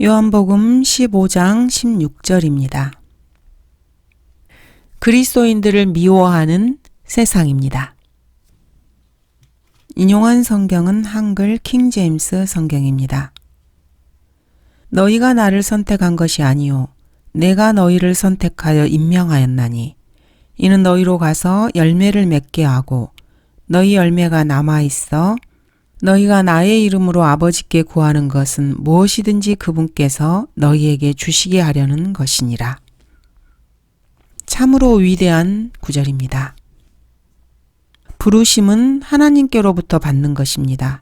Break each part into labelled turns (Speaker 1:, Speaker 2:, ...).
Speaker 1: 요한복음 15장 16절입니다. 그리스도인들을 미워하는 세상입니다. 인용한 성경은 한글 킹제임스 성경입니다. 너희가 나를 선택한 것이 아니요 내가 너희를 선택하여 임명하였나니 이는 너희로 가서 열매를 맺게 하고 너희 열매가 남아있어 너희가 나의 이름으로 아버지께 구하는 것은 무엇이든지 그분께서 너희에게 주시게 하려는 것이니라. 참으로 위대한 구절입니다. 부르심은 하나님께로부터 받는 것입니다.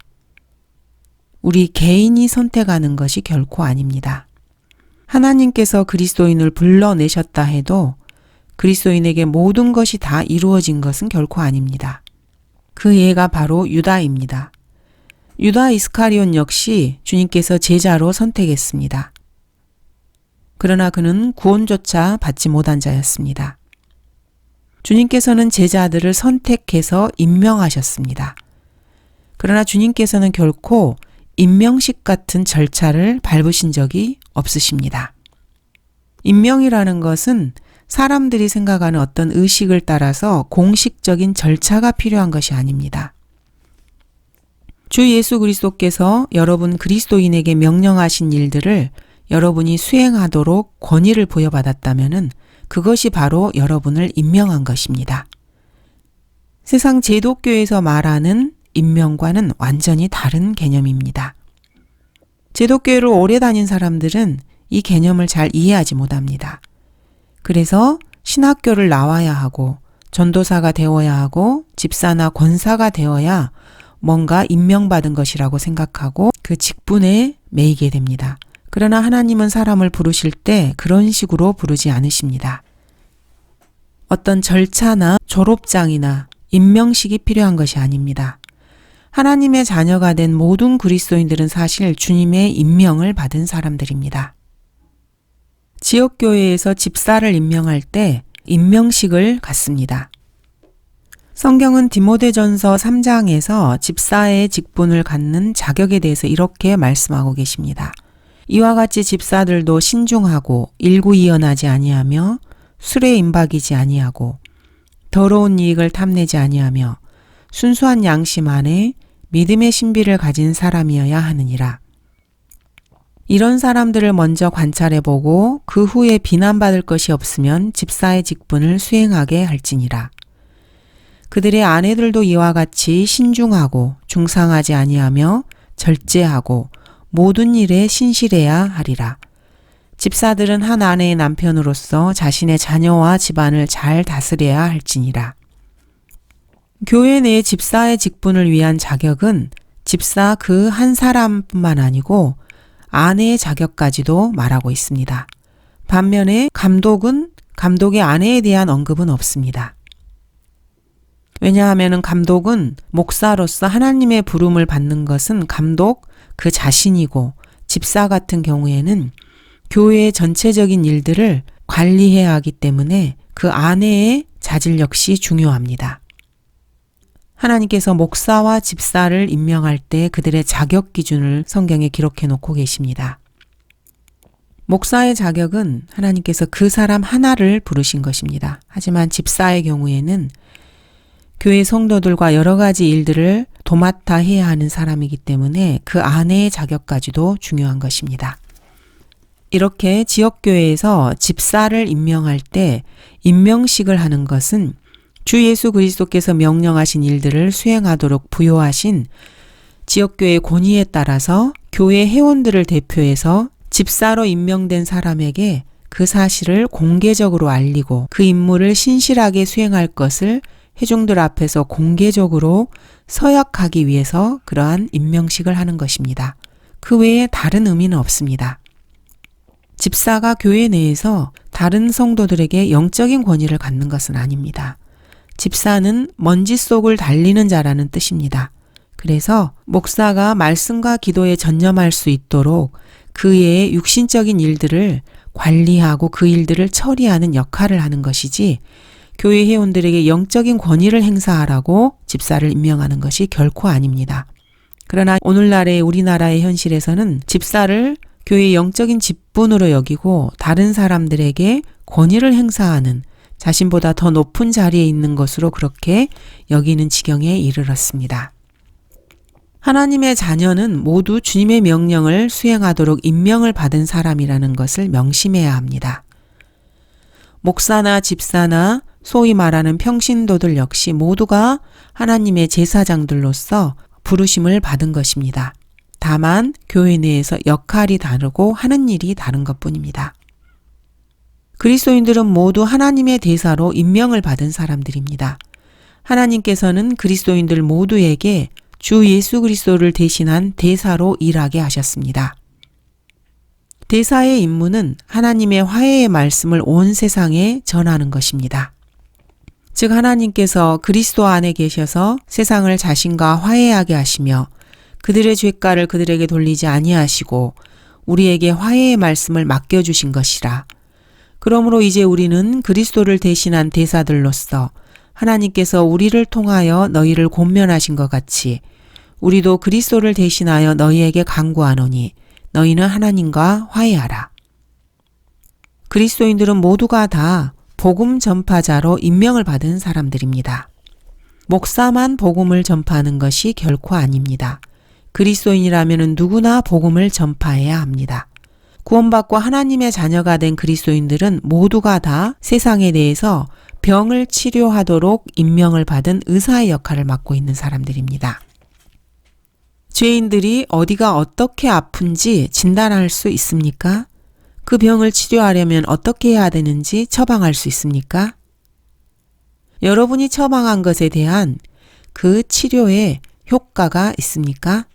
Speaker 1: 우리 개인이 선택하는 것이 결코 아닙니다. 하나님께서 그리스도인을 불러내셨다 해도 그리스도인에게 모든 것이 다 이루어진 것은 결코 아닙니다. 그 예가 바로 유다입니다. 유다 이스카리온 역시 주님께서 제자로 선택했습니다. 그러나 그는 구원조차 받지 못한 자였습니다. 주님께서는 제자들을 선택해서 임명하셨습니다. 그러나 주님께서는 결코 임명식 같은 절차를 밟으신 적이 없으십니다. 임명이라는 것은 사람들이 생각하는 어떤 의식을 따라서 공식적인 절차가 필요한 것이 아닙니다. 주 예수 그리스도께서 여러분 그리스도인에게 명령하신 일들을 여러분이 수행하도록 권위를 부여받았다면 그것이 바로 여러분을 임명한 것입니다. 세상 제독교에서 말하는 임명과는 완전히 다른 개념입니다. 제독교회를 오래 다닌 사람들은 이 개념을 잘 이해하지 못합니다. 그래서 신학교를 나와야 하고 전도사가 되어야 하고 집사나 권사가 되어야 뭔가 임명받은 것이라고 생각하고 그 직분에 매이게 됩니다. 그러나 하나님은 사람을 부르실 때 그런 식으로 부르지 않으십니다. 어떤 절차나 졸업장이나 임명식이 필요한 것이 아닙니다. 하나님의 자녀가 된 모든 그리스도인들은 사실 주님의 임명을 받은 사람들입니다. 지역교회에서 집사를 임명할 때 임명식을 갖습니다. 성경은 디모데전서 3장에서 집사의 직분을 갖는 자격에 대해서 이렇게 말씀하고 계십니다. 이와 같이 집사들도 신중하고 일구이연하지 아니하며 술에 임박이지 아니하고 더러운 이익을 탐내지 아니하며 순수한 양심 안에 믿음의 신비를 가진 사람이어야 하느니라. 이런 사람들을 먼저 관찰해보고 그 후에 비난받을 것이 없으면 집사의 직분을 수행하게 할지니라. 그들의 아내들도 이와 같이 신중하고 중상하지 아니하며 절제하고 모든 일에 신실해야 하리라. 집사들은 한 아내의 남편으로서 자신의 자녀와 집안을 잘 다스려야 할지니라. 교회 내 집사의 직분을 위한 자격은 집사 그 한 사람뿐만 아니고 아내의 자격까지도 말하고 있습니다. 반면에 감독은 감독의 아내에 대한 언급은 없습니다. 왜냐하면 감독은 목사로서 하나님의 부름을 받는 것은 감독 그 자신이고 집사 같은 경우에는 교회의 전체적인 일들을 관리해야 하기 때문에 그 아내의 자질 역시 중요합니다. 하나님께서 목사와 집사를 임명할 때 그들의 자격 기준을 성경에 기록해 놓고 계십니다. 목사의 자격은 하나님께서 그 사람 하나를 부르신 것입니다. 하지만 집사의 경우에는 교회 성도들과 여러 가지 일들을 도맡아 해야 하는 사람이기 때문에 그 아내의 자격까지도 중요한 것입니다. 이렇게 지역교회에서 집사를 임명할 때 임명식을 하는 것은 주 예수 그리스도께서 명령하신 일들을 수행하도록 부여하신 지역교회의 권위에 따라서 교회 회원들을 대표해서 집사로 임명된 사람에게 그 사실을 공개적으로 알리고 그 임무를 신실하게 수행할 것을 회중들 앞에서 공개적으로 서약하기 위해서 그러한 임명식을 하는 것입니다. 그 외에 다른 의미는 없습니다. 집사가 교회 내에서 다른 성도들에게 영적인 권위를 갖는 것은 아닙니다. 집사는 먼지 속을 달리는 자라는 뜻입니다. 그래서 목사가 말씀과 기도에 전념할 수 있도록 그의 육신적인 일들을 관리하고 그 일들을 처리하는 역할을 하는 것이지 교회 회원들에게 영적인 권위를 행사하라고 집사를 임명하는 것이 결코 아닙니다. 그러나 오늘날의 우리나라의 현실에서는 집사를 교회의 영적인 직분으로 여기고 다른 사람들에게 권위를 행사하는 자신보다 더 높은 자리에 있는 것으로 그렇게 여기는 지경에 이르렀습니다. 하나님의 자녀는 모두 주님의 명령을 수행하도록 임명을 받은 사람이라는 것을 명심해야 합니다. 목사나 집사나 소위 말하는 평신도들 역시 모두가 하나님의 제사장들로서 부르심을 받은 것입니다. 다만 교회 내에서 역할이 다르고 하는 일이 다른 것뿐입니다. 그리스도인들은 모두 하나님의 대사로 임명을 받은 사람들입니다. 하나님께서는 그리스도인들 모두에게 주 예수 그리스도를 대신한 대사로 일하게 하셨습니다. 대사의 임무는 하나님의 화해의 말씀을 온 세상에 전하는 것입니다. 즉 하나님께서 그리스도 안에 계셔서 세상을 자신과 화해하게 하시며 그들의 죄가를 그들에게 돌리지 아니하시고 우리에게 화해의 말씀을 맡겨주신 것이라. 그러므로 이제 우리는 그리스도를 대신한 대사들로서 하나님께서 우리를 통하여 너희를 권면하신 것 같이 우리도 그리스도를 대신하여 너희에게 간구하노니 너희는 하나님과 화해하라. 그리스도인들은 모두가 다 복음 전파자로 임명을 받은 사람들입니다. 목사만 복음을 전파하는 것이 결코 아닙니다. 그리스도인이라면 누구나 복음을 전파해야 합니다. 구원받고 하나님의 자녀가 된 그리스도인들은 모두가 다 세상에 대해서 병을 치료하도록 임명을 받은 의사의 역할을 맡고 있는 사람들입니다. 죄인들이 어디가 어떻게 아픈지 진단할 수 있습니까? 그 병을 치료하려면 어떻게 해야 되는지 처방할 수 있습니까? 여러분이 처방한 것에 대한 그 치료에 효과가 있습니까?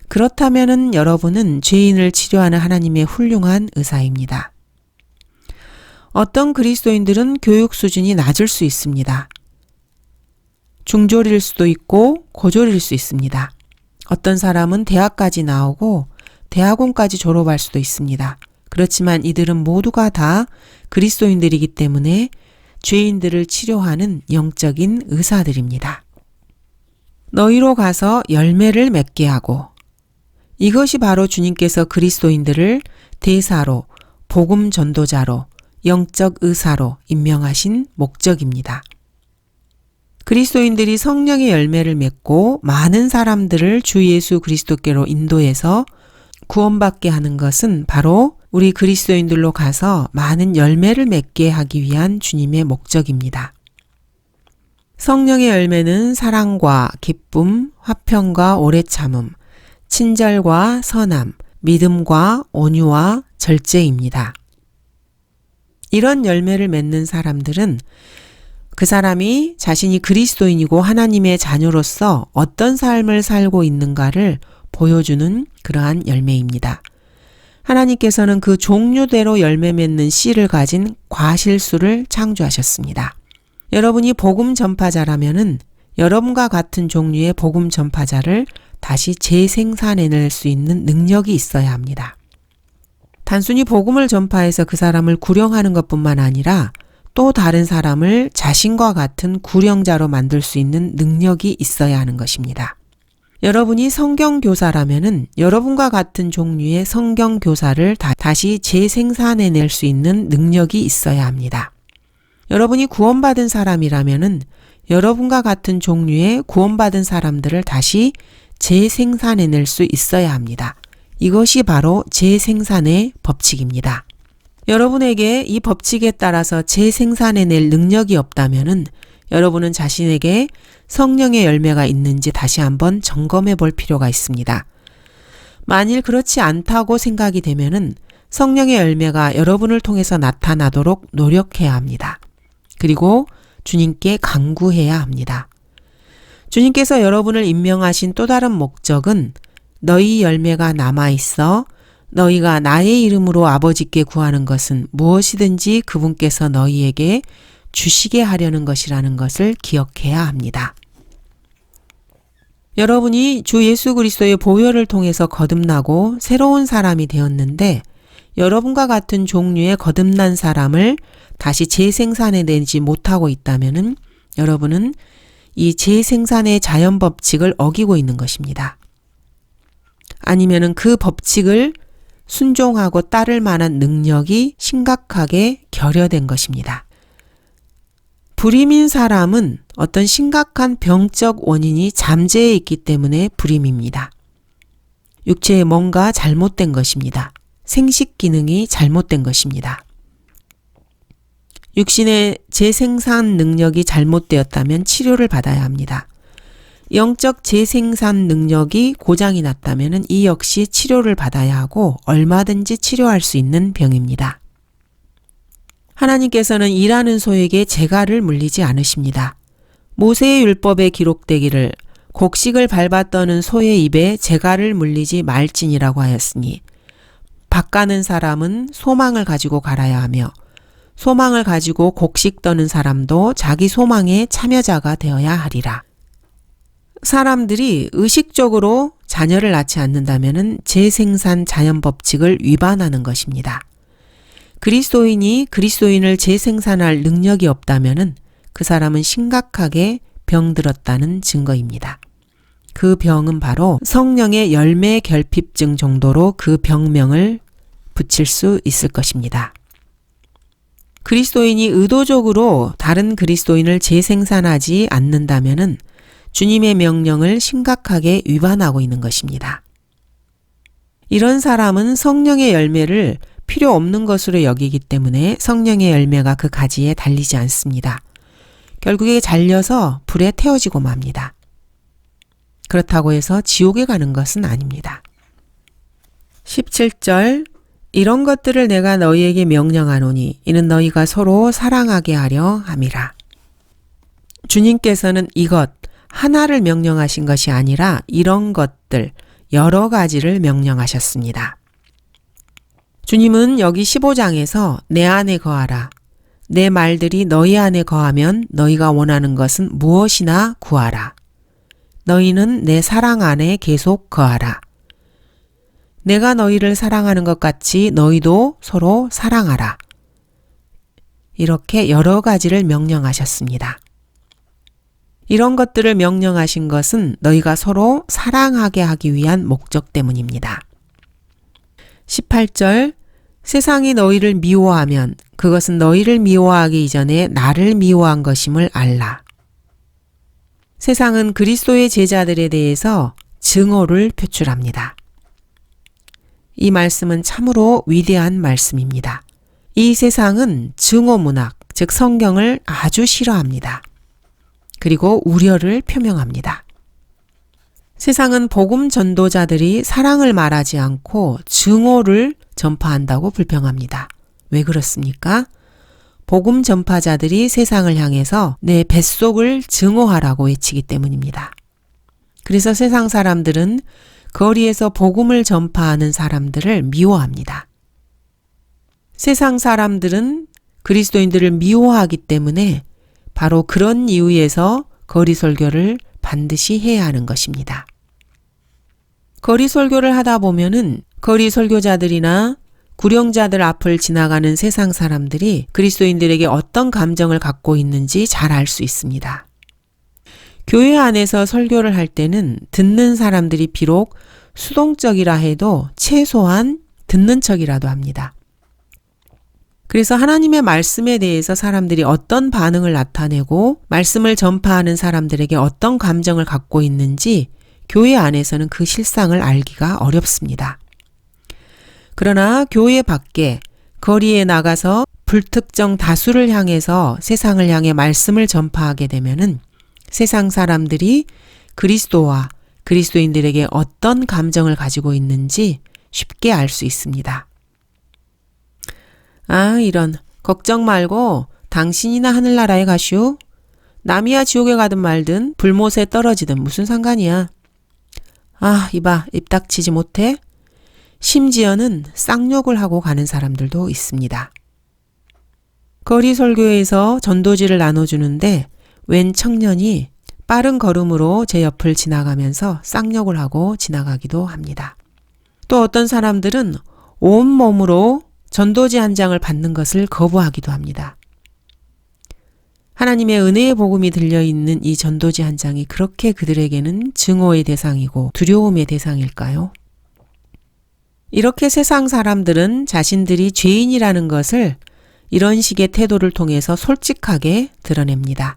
Speaker 1: 그렇다면 여러분은 죄인을 치료하는 하나님의 훌륭한 의사입니다. 어떤 그리스도인들은 교육 수준이 낮을 수 있습니다. 중졸일 수도 있고 고졸일 수 있습니다. 어떤 사람은 대학까지 나오고 대학원까지 졸업할 수도 있습니다. 그렇지만 이들은 모두가 다 그리스도인들이기 때문에 죄인들을 치료하는 영적인 의사들입니다. 너희로 가서 열매를 맺게 하고 이것이 바로 주님께서 그리스도인들을 대사로, 복음 전도자로, 영적 의사로 임명하신 목적입니다. 그리스도인들이 성령의 열매를 맺고 많은 사람들을 주 예수 그리스도께로 인도해서 구원받게 하는 것은 바로 우리 그리스도인들로 가서 많은 열매를 맺게 하기 위한 주님의 목적입니다. 성령의 열매는 사랑과 기쁨, 화평과 오래 참음, 친절과 선함, 믿음과 온유와 절제입니다. 이런 열매를 맺는 사람들은 그 사람이 자신이 그리스도인이고 하나님의 자녀로서 어떤 삶을 살고 있는가를 보여주는 그러한 열매입니다. 하나님께서는 그 종류대로 열매 맺는 씨를 가진 과실수를 창조하셨습니다. 여러분이 복음 전파자라면은 여러분과 같은 종류의 복음 전파자를 다시 재생산해낼 수 있는 능력이 있어야 합니다. 단순히 복음을 전파해서 그 사람을 구령하는 것뿐만 아니라 또 다른 사람을 자신과 같은 구령자로 만들 수 있는 능력이 있어야 하는 것입니다. 여러분이 성경교사라면은 여러분과 같은 종류의 성경교사를 다시 재생산해낼 수 있는 능력이 있어야 합니다. 여러분이 구원받은 사람이라면은 여러분과 같은 종류의 구원받은 사람들을 다시 재생산해낼 수 있어야 합니다. 이것이 바로 재생산의 법칙입니다. 여러분에게 이 법칙에 따라서 재생산해낼 능력이 없다면은 여러분은 자신에게 성령의 열매가 있는지 다시 한번 점검해 볼 필요가 있습니다. 만일 그렇지 않다고 생각이 되면은 성령의 열매가 여러분을 통해서 나타나도록 노력해야 합니다. 그리고 주님께 간구해야 합니다. 주님께서 여러분을 임명하신 또 다른 목적은 너희 열매가 남아있어 너희가 나의 이름으로 아버지께 구하는 것은 무엇이든지 그분께서 너희에게 주시게 하려는 것이라는 것을 기억해야 합니다. 여러분이 주 예수 그리스도의 보혈을 통해서 거듭나고 새로운 사람이 되었는데 여러분과 같은 종류의 거듭난 사람을 다시 재생산해내지 못하고 있다면은 여러분은 이 재생산의 자연 법칙을 어기고 있는 것입니다. 아니면은 그 법칙을 순종하고 따를 만한 능력이 심각하게 결여된 것입니다. 불임인 사람은 어떤 심각한 병적 원인이 잠재해 있기 때문에 불임입니다. 육체에 뭔가 잘못된 것입니다. 생식 기능이 잘못된 것입니다. 육신의 재생산 능력이 잘못되었다면 치료를 받아야 합니다. 영적 재생산 능력이 고장이 났다면 이 역시 치료를 받아야 하고 얼마든지 치료할 수 있는 병입니다. 하나님께서는 일하는 소에게 재갈을 물리지 않으십니다. 모세의 율법에 기록되기를 곡식을 밟아 떠는 소의 입에 재갈을 물리지 말지니라고 하였으니 밭가는 사람은 소망을 가지고 갈아야 하며 소망을 가지고 곡식 떠는 사람도 자기 소망의 참여자가 되어야 하리라. 사람들이 의식적으로 자녀를 낳지 않는다면 재생산 자연 법칙을 위반하는 것입니다. 그리스도인이 그리스도인을 재생산할 능력이 없다면 그 사람은 심각하게 병들었다는 증거입니다. 그 병은 바로 성령의 열매 결핍증 정도로 그 병명을 붙일 수 있을 것입니다. 그리스도인이 의도적으로 다른 그리스도인을 재생산하지 않는다면 주님의 명령을 심각하게 위반하고 있는 것입니다. 이런 사람은 성령의 열매를 필요 없는 것으로 여기기 때문에 성령의 열매가 그 가지에 달리지 않습니다. 결국에 잘려서 불에 태워지고 맙니다. 그렇다고 해서 지옥에 가는 것은 아닙니다. 17절 이런 것들을 내가 너희에게 명령하노니 이는 너희가 서로 사랑하게 하려 함이라. 주님께서는 이것 하나를 명령하신 것이 아니라 이런 것들 여러 가지를 명령하셨습니다. 주님은 여기 15장에서 내 안에 거하라. 내 말들이 너희 안에 거하면 너희가 원하는 것은 무엇이나 구하라. 너희는 내 사랑 안에 계속 거하라. 내가 너희를 사랑하는 것 같이 너희도 서로 사랑하라. 이렇게 여러 가지를 명령하셨습니다. 이런 것들을 명령하신 것은 너희가 서로 사랑하게 하기 위한 목적 때문입니다. 18절 세상이 너희를 미워하면 그것은 너희를 미워하기 이전에 나를 미워한 것임을 알라. 세상은 그리스도의 제자들에 대해서 증오를 표출합니다. 이 말씀은 참으로 위대한 말씀입니다. 이 세상은 증오 문학, 즉 성경을 아주 싫어합니다. 그리고 우려를 표명합니다. 세상은 복음 전도자들이 사랑을 말하지 않고 증오를 전파한다고 불평합니다. 왜 그렇습니까? 복음 전파자들이 세상을 향해서 내 뱃속을 증오하라고 외치기 때문입니다. 그래서 세상 사람들은 거리에서 복음을 전파하는 사람들을 미워합니다. 세상 사람들은 그리스도인들을 미워하기 때문에 바로 그런 이유에서 거리 설교를 반드시 해야 하는 것입니다. 거리 설교를 하다 보면은 거리 설교자들이나 구령자들 앞을 지나가는 세상 사람들이 그리스도인들에게 어떤 감정을 갖고 있는지 잘 알 수 있습니다. 교회 안에서 설교를 할 때는 듣는 사람들이 비록 수동적이라 해도 최소한 듣는 척이라도 합니다. 그래서 하나님의 말씀에 대해서 사람들이 어떤 반응을 나타내고 말씀을 전파하는 사람들에게 어떤 감정을 갖고 있는지 교회 안에서는 그 실상을 알기가 어렵습니다. 그러나 교회 밖에 거리에 나가서 불특정 다수를 향해서 세상을 향해 말씀을 전파하게 되면은 세상 사람들이 그리스도와 그리스도인들에게 어떤 감정을 가지고 있는지 쉽게 알 수 있습니다. 아, 이런 걱정 말고 당신이나 하늘나라에 가시오. 남이야 지옥에 가든 말든 불못에 떨어지든 무슨 상관이야. 아, 이봐 입 닥치지 못해? 심지어는 쌍욕을 하고 가는 사람들도 있습니다. 거리 설교에서 전도지를 나눠주는데 웬 청년이 빠른 걸음으로 제 옆을 지나가면서 쌍욕을 하고 지나가기도 합니다. 또 어떤 사람들은 온몸으로 전도지 한 장을 받는 것을 거부하기도 합니다. 하나님의 은혜의 복음이 들려있는 이 전도지 한 장이 그렇게 그들에게는 증오의 대상이고 두려움의 대상일까요? 이렇게 세상 사람들은 자신들이 죄인이라는 것을 이런 식의 태도를 통해서 솔직하게 드러냅니다.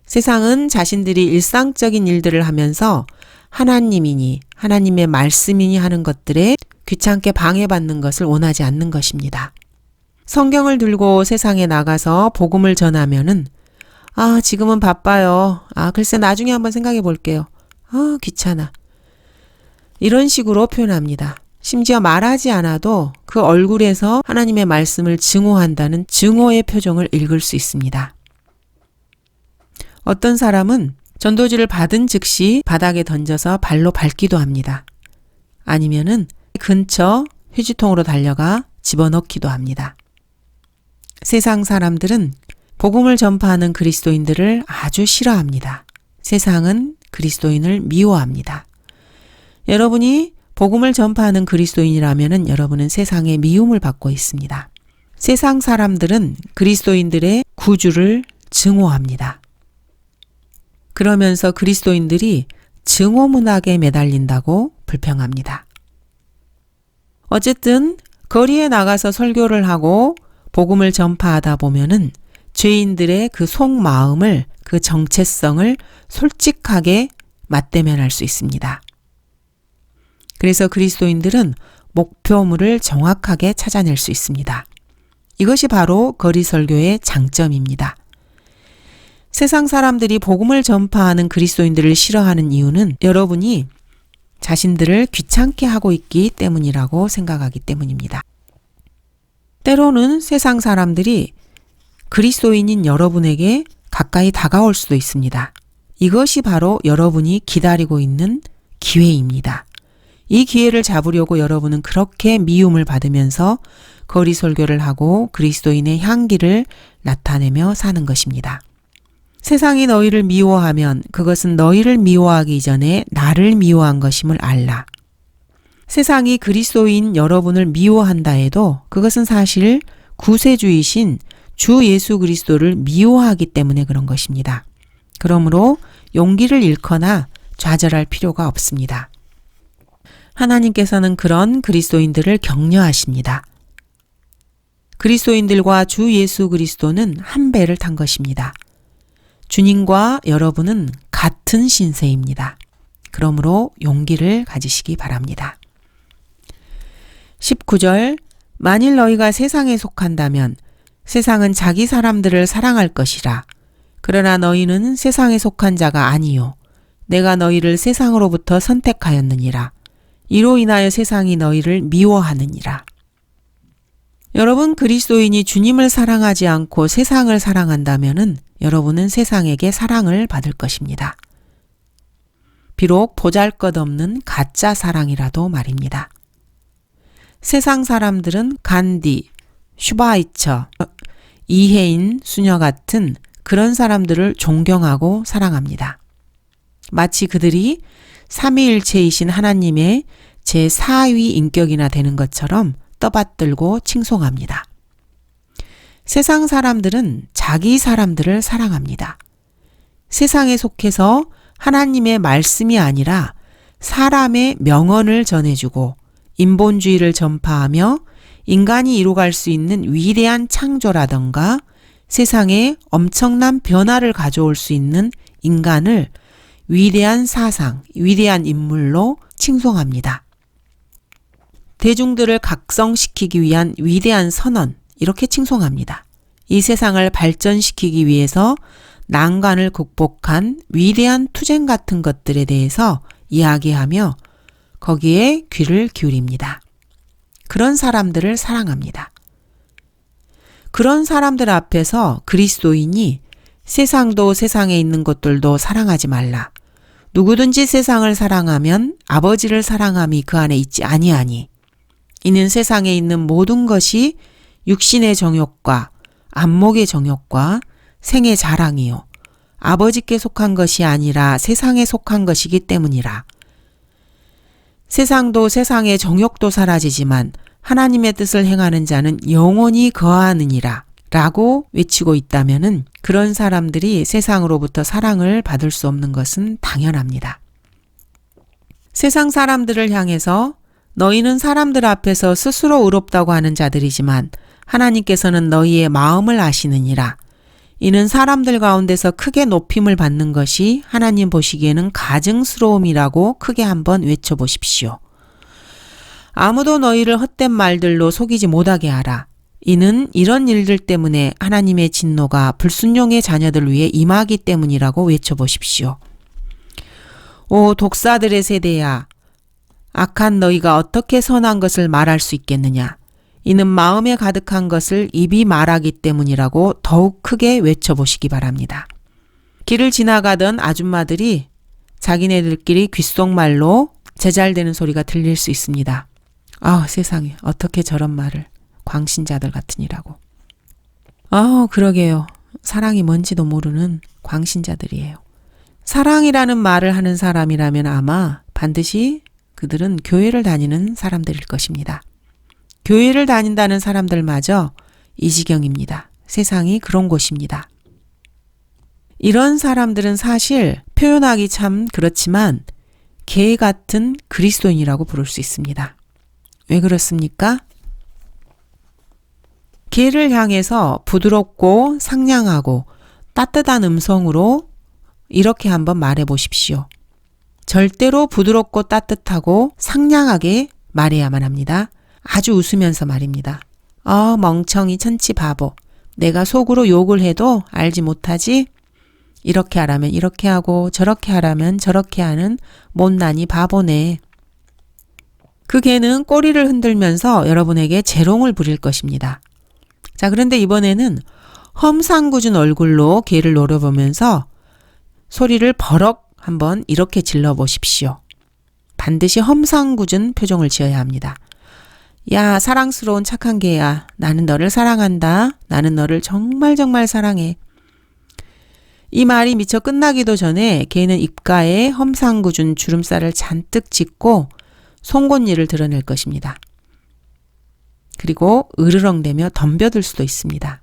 Speaker 1: 세상은 자신들이 일상적인 일들을 하면서 하나님이니 하나님의 말씀이니 하는 것들에 귀찮게 방해받는 것을 원하지 않는 것입니다. 성경을 들고 세상에 나가서 복음을 전하면은 지금은 바빠요. 글쎄 나중에 한번 생각해 볼게요. 귀찮아. 이런 식으로 표현합니다. 심지어 말하지 않아도 그 얼굴에서 하나님의 말씀을 증오한다는 증오의 표정을 읽을 수 있습니다. 어떤 사람은 전도지를 받은 즉시 바닥에 던져서 발로 밟기도 합니다. 아니면은 근처 휴지통으로 달려가 집어넣기도 합니다. 세상 사람들은 복음을 전파하는 그리스도인들을 아주 싫어합니다. 세상은 그리스도인을 미워합니다. 여러분이 복음을 전파하는 그리스도인이라면 여러분은 세상의 미움을 받고 있습니다. 세상 사람들은 그리스도인들의 구주를 증오합니다. 그러면서 그리스도인들이 증오 문학에 매달린다고 불평합니다. 어쨌든 거리에 나가서 설교를 하고 복음을 전파하다 보면은 죄인들의 그 속마음을, 그 정체성을 솔직하게 맞대면할 수 있습니다. 그래서 그리스도인들은 목표물을 정확하게 찾아낼 수 있습니다. 이것이 바로 거리 설교의 장점입니다. 세상 사람들이 복음을 전파하는 그리스도인들을 싫어하는 이유는 여러분이 자신들을 귀찮게 하고 있기 때문이라고 생각하기 때문입니다. 때로는 세상 사람들이 그리스도인인 여러분에게 가까이 다가올 수도 있습니다. 이것이 바로 여러분이 기다리고 있는 기회입니다. 이 기회를 잡으려고 여러분은 그렇게 미움을 받으면서 거리 설교를 하고 그리스도인의 향기를 나타내며 사는 것입니다. 세상이 너희를 미워하면 그것은 너희를 미워하기 전에 나를 미워한 것임을 알라. 세상이 그리스도인 여러분을 미워한다 해도 그것은 사실 구세주이신 주 예수 그리스도를 미워하기 때문에 그런 것입니다. 그러므로 용기를 잃거나 좌절할 필요가 없습니다. 하나님께서는 그런 그리스도인들을 격려하십니다. 그리스도인들과 주 예수 그리스도는 한 배를 탄 것입니다. 주님과 여러분은 같은 신세입니다. 그러므로 용기를 가지시기 바랍니다. 19절 만일 너희가 세상에 속한다면 세상은 자기 사람들을 사랑할 것이라. 그러나 너희는 세상에 속한 자가 아니요 내가 너희를 세상으로부터 선택하였느니라. 이로 인하여 세상이 너희를 미워하느니라. 여러분 그리스도인이 주님을 사랑하지 않고 세상을 사랑한다면은 여러분은 세상에게 사랑을 받을 것입니다. 비록 보잘것없는 가짜 사랑이라도 말입니다. 세상 사람들은 간디, 슈바이처, 이혜인 수녀 같은 그런 사람들을 존경하고 사랑합니다. 마치 그들이 삼위일체이신 하나님의 제4위 인격이나 되는 것처럼 떠받들고 칭송합니다. 세상 사람들은 자기 사람들을 사랑합니다. 세상에 속해서 하나님의 말씀이 아니라 사람의 명언을 전해주고 인본주의를 전파하며 인간이 이루어갈 수 있는 위대한 창조라던가 세상에 엄청난 변화를 가져올 수 있는 인간을 위대한 사상, 위대한 인물로 칭송합니다. 대중들을 각성시키기 위한 위대한 선언, 이렇게 칭송합니다. 이 세상을 발전시키기 위해서 난관을 극복한 위대한 투쟁 같은 것들에 대해서 이야기하며 거기에 귀를 기울입니다. 그런 사람들을 사랑합니다. 그런 사람들 앞에서 그리스도인이 세상도 세상에 있는 것들도 사랑하지 말라. 누구든지 세상을 사랑하면 아버지를 사랑함이 그 안에 있지 아니하니. 이는 세상에 있는 모든 것이 육신의 정욕과 안목의 정욕과 생의 자랑이요. 아버지께 속한 것이 아니라 세상에 속한 것이기 때문이라. 세상도 세상의 정욕도 사라지지만 하나님의 뜻을 행하는 자는 영원히 거하느니라 라고 외치고 있다면은 그런 사람들이 세상으로부터 사랑을 받을 수 없는 것은 당연합니다. 세상 사람들을 향해서 너희는 사람들 앞에서 스스로 의롭다고 하는 자들이지만 하나님께서는 너희의 마음을 아시느니라. 이는 사람들 가운데서 크게 높임을 받는 것이 하나님 보시기에는 가증스러움이라고 크게 한번 외쳐보십시오. 아무도 너희를 헛된 말들로 속이지 못하게 하라. 이는 이런 일들 때문에 하나님의 진노가 불순종의 자녀들 위해 임하기 때문이라고 외쳐보십시오. 오 독사들의 세대야, 악한 너희가 어떻게 선한 것을 말할 수 있겠느냐. 이는 마음에 가득한 것을 입이 말하기 때문이라고 더욱 크게 외쳐보시기 바랍니다. 길을 지나가던 아줌마들이 자기네들끼리 귓속말로 제잘되는 소리가 들릴 수 있습니다. 아 세상에 어떻게 저런 말을, 광신자들 같으니라고. 그러게요. 사랑이 뭔지도 모르는 광신자들이에요. 사랑이라는 말을 하는 사람이라면 아마 반드시 그들은 교회를 다니는 사람들일 것입니다. 교회를 다닌다는 사람들마저 이 지경입니다. 세상이 그런 곳입니다. 이런 사람들은 사실 표현하기 참 그렇지만 개 같은 그리스도인이라고 부를 수 있습니다. 왜 그렇습니까? 개를 향해서 부드럽고 상냥하고 따뜻한 음성으로 이렇게 한번 말해 보십시오. 절대로 부드럽고 따뜻하고 상냥하게 말해야만 합니다. 아주 웃으면서 말입니다. 멍청이 천치 바보. 내가 속으로 욕을 해도 알지 못하지? 이렇게 하라면 이렇게 하고 저렇게 하라면 저렇게 하는 못난이 바보네. 그 개는 꼬리를 흔들면서 여러분에게 재롱을 부릴 것입니다. 자, 그런데 이번에는 험상궂은 얼굴로 개를 노려보면서 소리를 버럭 한번 이렇게 질러보십시오. 반드시 험상궂은 표정을 지어야 합니다. 야, 사랑스러운 착한 개야. 나는 너를 사랑한다. 나는 너를 정말 정말 사랑해. 이 말이 미처 끝나기도 전에 개는 입가에 험상궂은 주름살을 잔뜩 짓고 송곳니를 드러낼 것입니다. 그리고 으르렁대며 덤벼들 수도 있습니다.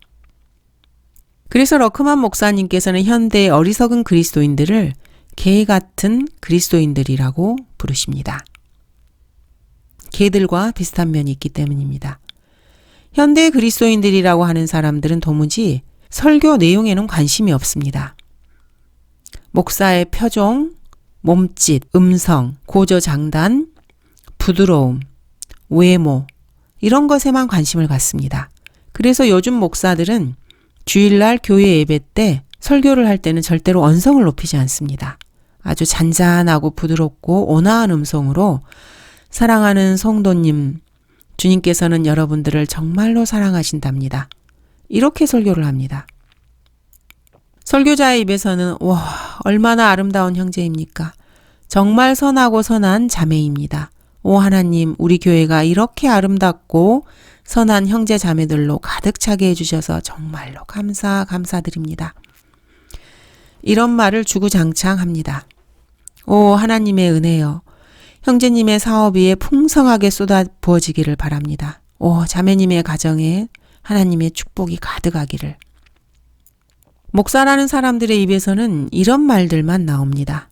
Speaker 1: 그래서 러크만 목사님께서는 현대의 어리석은 그리스도인들을 개 같은 그리스도인들이라고 부르십니다. 개들과 비슷한 면이 있기 때문입니다. 현대 그리스도인들이라고 하는 사람들은 도무지 설교 내용에는 관심이 없습니다. 목사의 표정, 몸짓, 음성, 고저장단, 부드러움, 외모 이런 것에만 관심을 갖습니다. 그래서 요즘 목사들은 주일날 교회 예배 때 설교를 할 때는 절대로 언성을 높이지 않습니다. 아주 잔잔하고 부드럽고 온화한 음성으로 사랑하는 성도님, 주님께서는 여러분들을 정말로 사랑하신답니다. 이렇게 설교를 합니다. 설교자의 입에서는 와, 얼마나 아름다운 형제입니까? 정말 선하고 선한 자매입니다. 오 하나님, 우리 교회가 이렇게 아름답고 선한 형제 자매들로 가득 차게 해주셔서 정말로 감사드립니다. 이런 말을 주구장창 합니다. 오 하나님의 은혜여, 형제님의 사업 위에 풍성하게 쏟아 부어지기를 바랍니다. 오 자매님의 가정에 하나님의 축복이 가득하기를. 목사라는 사람들의 입에서는 이런 말들만 나옵니다.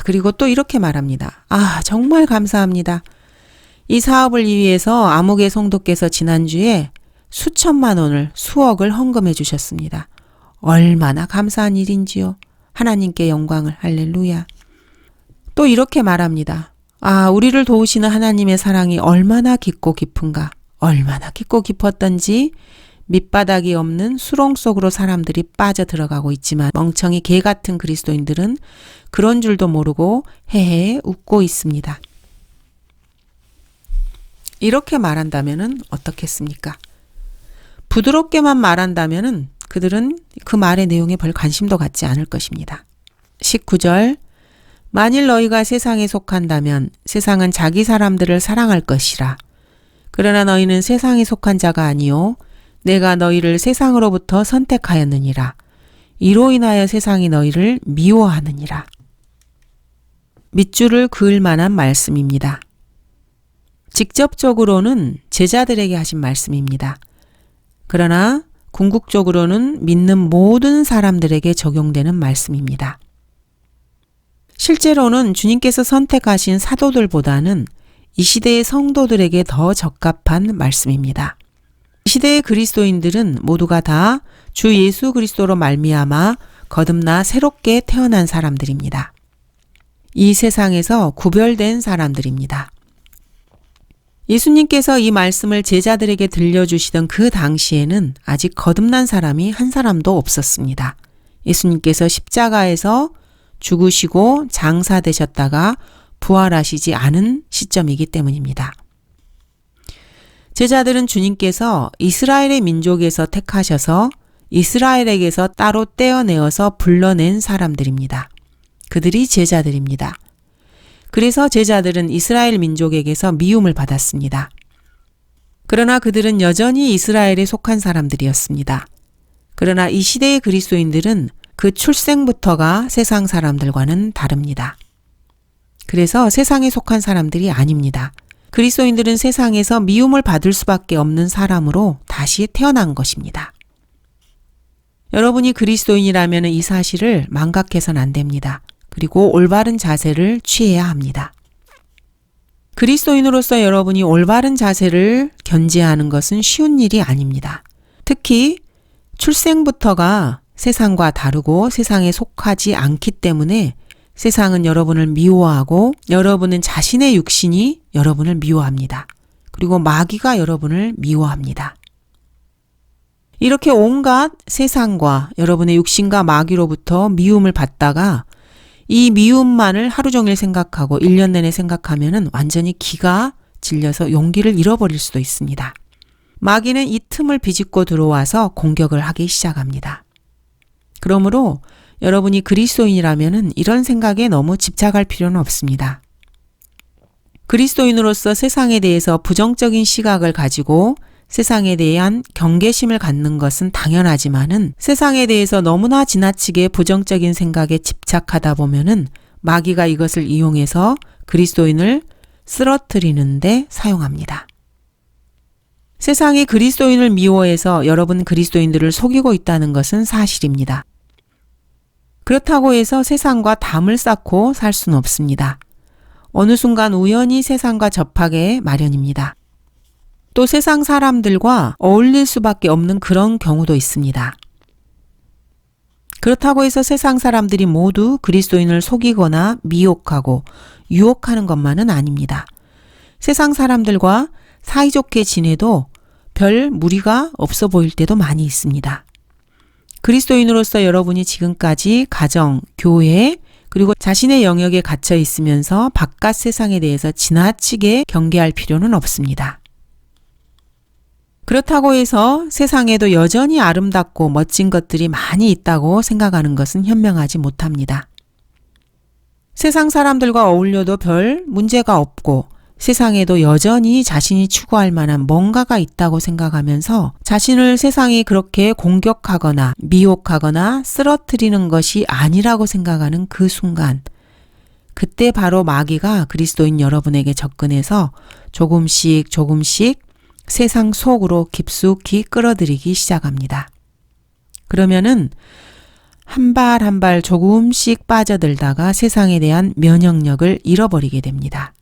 Speaker 1: 그리고 또 이렇게 말합니다. 정말 감사합니다. 이 사업을 위해서 아무개 성도께서 지난주에 수천만 원을, 수억을 헌금해 주셨습니다. 얼마나 감사한 일인지요. 하나님께 영광을. 할렐루야. 또 이렇게 말합니다. 우리를 도우시는 하나님의 사랑이 얼마나 깊고 깊은가. 얼마나 깊고 깊었던지 밑바닥이 없는 수렁 속으로 사람들이 빠져 들어가고 있지만 멍청이 개 같은 그리스도인들은 그런 줄도 모르고 헤헤 웃고 있습니다. 이렇게 말한다면은 어떻겠습니까? 부드럽게만 말한다면은 그들은 그 말의 내용에 별 관심도 갖지 않을 것입니다. 19절 만일 너희가 세상에 속한다면 세상은 자기 사람들을 사랑할 것이라. 그러나 너희는 세상에 속한 자가 아니요 내가 너희를 세상으로부터 선택하였느니라. 이로 인하여 세상이 너희를 미워하느니라. 밑줄을 그을 만한 말씀입니다. 직접적으로는 제자들에게 하신 말씀입니다. 그러나 궁극적으로는 믿는 모든 사람들에게 적용되는 말씀입니다. 실제로는 주님께서 선택하신 사도들보다는 이 시대의 성도들에게 더 적합한 말씀입니다. 이 시대의 그리스도인들은 모두가 다 주 예수 그리스도로 말미암아 거듭나 새롭게 태어난 사람들입니다. 이 세상에서 구별된 사람들입니다. 예수님께서 이 말씀을 제자들에게 들려주시던 그 당시에는 아직 거듭난 사람이 한 사람도 없었습니다. 예수님께서 십자가에서 죽으시고 장사되셨다가 부활하시지 않은 시점이기 때문입니다. 제자들은 주님께서 이스라엘의 민족에서 택하셔서 이스라엘에게서 따로 떼어내어서 불러낸 사람들입니다. 그들이 제자들입니다. 그래서 제자들은 이스라엘 민족에게서 미움을 받았습니다. 그러나 그들은 여전히 이스라엘에 속한 사람들이었습니다. 그러나 이 시대의 그리스도인들은 그 출생부터가 세상 사람들과는 다릅니다. 그래서 세상에 속한 사람들이 아닙니다. 그리스도인들은 세상에서 미움을 받을 수밖에 없는 사람으로 다시 태어난 것입니다. 여러분이 그리스도인이라면 이 사실을 망각해서는 안 됩니다. 그리고 올바른 자세를 취해야 합니다. 그리스도인으로서 여러분이 올바른 자세를 견지하는 것은 쉬운 일이 아닙니다. 특히 출생부터가 세상과 다르고 세상에 속하지 않기 때문에 세상은 여러분을 미워하고 여러분은 자신의 육신이 여러분을 미워합니다. 그리고 마귀가 여러분을 미워합니다. 이렇게 온갖 세상과 여러분의 육신과 마귀로부터 미움을 받다가 이 미움만을 하루 종일 생각하고 1년 내내 생각하면은 완전히 기가 질려서 용기를 잃어버릴 수도 있습니다. 마귀는 이 틈을 비집고 들어와서 공격을 하기 시작합니다. 그러므로 여러분이 그리스도인이라면은 이런 생각에 너무 집착할 필요는 없습니다. 그리스도인으로서 세상에 대해서 부정적인 시각을 가지고 세상에 대한 경계심을 갖는 것은 당연하지만은 세상에 대해서 너무나 지나치게 부정적인 생각에 집착하다 보면은 마귀가 이것을 이용해서 그리스도인을 쓰러뜨리는데 사용합니다. 세상이 그리스도인을 미워해서 여러분 그리스도인들을 속이고 있다는 것은 사실입니다. 그렇다고 해서 세상과 담을 쌓고 살 수는 없습니다. 어느 순간 우연히 세상과 접하게 마련입니다. 또 세상 사람들과 어울릴 수밖에 없는 그런 경우도 있습니다. 그렇다고 해서 세상 사람들이 모두 그리스도인을 속이거나 미혹하고 유혹하는 것만은 아닙니다. 세상 사람들과 사이좋게 지내도 별 무리가 없어 보일 때도 많이 있습니다. 그리스도인으로서 여러분이 지금까지 가정, 교회, 그리고 자신의 영역에 갇혀 있으면서 바깥 세상에 대해서 지나치게 경계할 필요는 없습니다. 그렇다고 해서 세상에도 여전히 아름답고 멋진 것들이 많이 있다고 생각하는 것은 현명하지 못합니다. 세상 사람들과 어울려도 별 문제가 없고 세상에도 여전히 자신이 추구할 만한 뭔가가 있다고 생각하면서 자신을 세상이 그렇게 공격하거나 미혹하거나 쓰러뜨리는 것이 아니라고 생각하는 그 순간, 그때 바로 마귀가 그리스도인 여러분에게 접근해서 조금씩 세상 속으로 깊숙이 끌어들이기 시작합니다. 그러면은 한 발 한 발 조금씩 빠져들다가 세상에 대한 면역력을 잃어버리게 됩니다.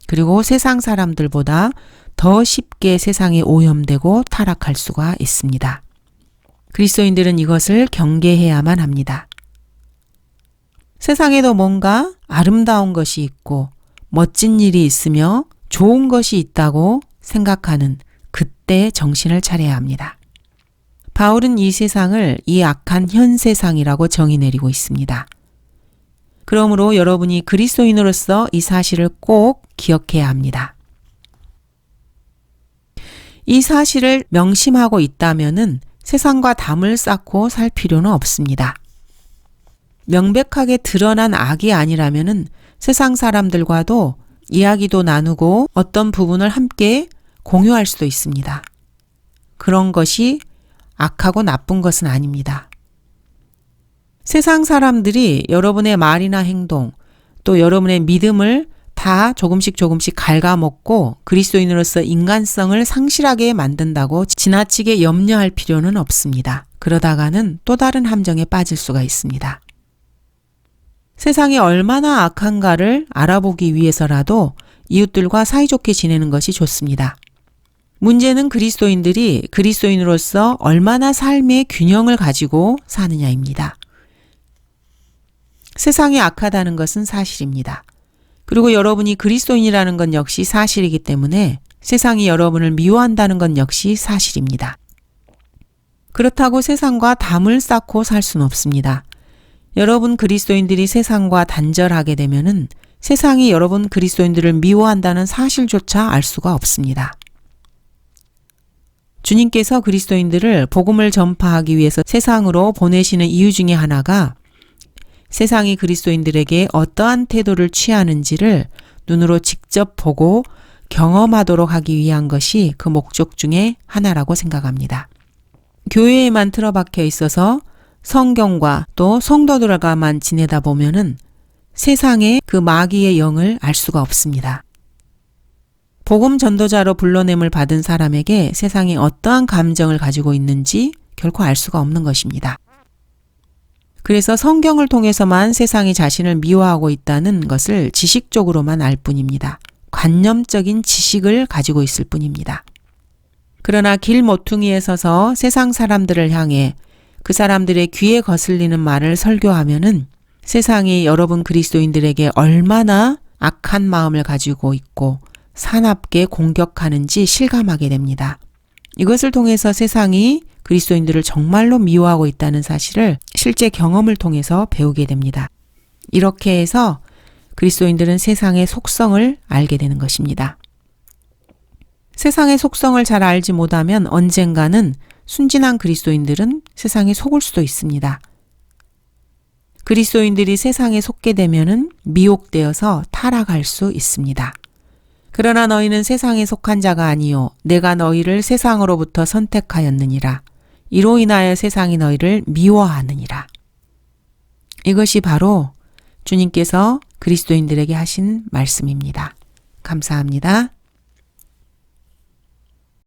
Speaker 1: 그리고 세상 사람들보다 더 쉽게 세상에 오염되고 타락할 수가 있습니다. 그리스도인들은 이것을 경계해야만 합니다. 세상에도 뭔가 아름다운 것이 있고 멋진 일이 있으며 좋은 것이 있다고 생각하는 그때 정신을 차려야 합니다. 바울은 이 세상을 이 악한 현 세상이라고 정의 내리고 있습니다. 그러므로 여러분이 그리스도인으로서 이 사실을 꼭 기억해야 합니다. 이 사실을 명심하고 있다면은 세상과 담을 쌓고 살 필요는 없습니다. 명백하게 드러난 악이 아니라면은 세상 사람들과도 이야기도 나누고 어떤 부분을 함께 공유할 수도 있습니다. 그런 것이 악하고 나쁜 것은 아닙니다. 세상 사람들이 여러분의 말이나 행동, 또 여러분의 믿음을 다 조금씩 갉아먹고 그리스도인으로서 인간성을 상실하게 만든다고 지나치게 염려할 필요는 없습니다. 그러다가는 또 다른 함정에 빠질 수가 있습니다. 세상이 얼마나 악한가를 알아보기 위해서라도 이웃들과 사이좋게 지내는 것이 좋습니다. 문제는 그리스도인들이 그리스도인으로서 얼마나 삶의 균형을 가지고 사느냐입니다. 세상이 악하다는 것은 사실입니다. 그리고 여러분이 그리스도인이라는 건 역시 사실이기 때문에 세상이 여러분을 미워한다는 건 역시 사실입니다. 그렇다고 세상과 담을 쌓고 살 수는 없습니다. 여러분 그리스도인들이 세상과 단절하게 되면은 세상이 여러분 그리스도인들을 미워한다는 사실조차 알 수가 없습니다. 주님께서 그리스도인들을 복음을 전파하기 위해서 세상으로 보내시는 이유 중에 하나가 세상이 그리스도인들에게 어떠한 태도를 취하는지를 눈으로 직접 보고 경험하도록 하기 위한 것이 그 목적 중에 하나라고 생각합니다. 교회에만 틀어박혀 있어서 성경과 또 성도들과만 지내다 보면은 세상의 그 마귀의 영을 알 수가 없습니다. 복음 전도자로 불러냄을 받은 사람에게 세상이 어떠한 감정을 가지고 있는지 결코 알 수가 없는 것입니다. 그래서 성경을 통해서만 세상이 자신을 미워하고 있다는 것을 지식적으로만 알 뿐입니다. 관념적인 지식을 가지고 있을 뿐입니다. 그러나 길 모퉁이에 서서 세상 사람들을 향해 그 사람들의 귀에 거슬리는 말을 설교하면은 세상이 여러분 그리스도인들에게 얼마나 악한 마음을 가지고 있고 사납게 공격하는지 실감하게 됩니다. 이것을 통해서 세상이 그리스도인들을 정말로 미워하고 있다는 사실을 실제 경험을 통해서 배우게 됩니다. 이렇게 해서 그리스도인들은 세상의 속성을 알게 되는 것입니다. 세상의 속성을 잘 알지 못하면 언젠가는 순진한 그리스도인들은 세상에 속을 수도 있습니다. 그리스도인들이 세상에 속게 되면은 미혹되어서 타락할 수 있습니다. 그러나 너희는 세상에 속한 자가 아니요 내가 너희를 세상으로부터 선택하였느니라. 이로 인하여 세상이 너희를 미워하느니라. 이것이 바로 주님께서 그리스도인들에게 하신 말씀입니다. 감사합니다.